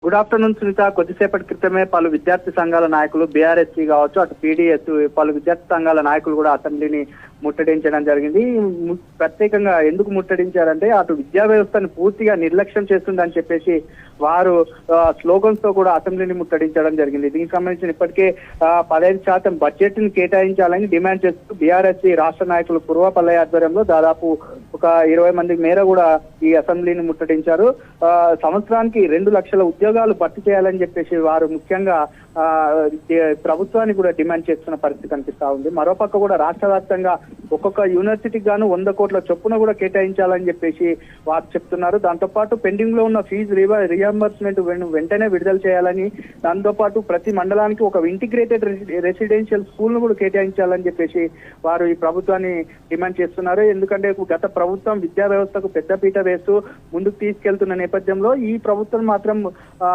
Good afternoon Sunitha. కొద్దిసేపటి క్రితమే పలు విద్యార్థి సంఘాల నాయకులు బీఆర్ఎస్సీ కావచ్చు, అటు పీడీఎస్, పలు విద్యార్థి సంఘాల నాయకులు కూడా అసెంబ్లీని ముట్టడించడం జరిగింది. ప్రత్యేకంగా ఎందుకు ముట్టడించారంటే అటు విద్యా వ్యవస్థను పూర్తిగా నిర్లక్ష్యం చేస్తుందని చెప్పేసి వారు స్లోగన్స్ తో కూడా అసెంబ్లీని ముట్టడించడం జరిగింది. దీనికి సంబంధించిన ఇప్పటికే 15% బడ్జెట్ ని కేటాయించాలని డిమాండ్ చేస్తూ బీఆర్ఎస్సీ రాష్ట్ర నాయకులు పూర్వపల్లె ఆధ్వర్యంలో దాదాపు ఒక 20 మంది మేర కూడా ఈ అసెంబ్లీని ముట్టడించారు. సంవత్సరానికి 2 లక్షల ఉద్యోగాలు భర్తీ చేయాలని చెప్పేసి వారు ముఖ్యంగా ప్రభుత్వాన్ని కూడా డిమాండ్ చేస్తున్న పరిస్థితి కనిపిస్తా ఉంది. మరోపక్క కూడా రాష్ట్ర వ్యాప్తంగా ఒక్కొక్క యూనివర్సిటీకి గాను 100 కోట్ల చొప్పున కూడా కేటాయించాలని చెప్పేసి వారు చెప్తున్నారు. దాంతోపాటు పెండింగ్ లో ఉన్న ఫీజు రియంబర్స్మెంట్ వెంటనే విడుదల చేయాలని, దాంతోపాటు ప్రతి మండలానికి ఒక ఇంటిగ్రేటెడ్ రెసిడెన్షియల్ స్కూల్ ను కూడా కేటాయించాలని చెప్పేసి వారు ఈ ప్రభుత్వాన్ని డిమాండ్ చేస్తున్నారు. ఎందుకంటే గత ప్రభుత్వం విద్యా వ్యవస్థకు పెద్దపీట వేస్తూ ముందుకు తీసుకెళ్తున్న నేపథ్యంలో ఈ ప్రభుత్వం మాత్రం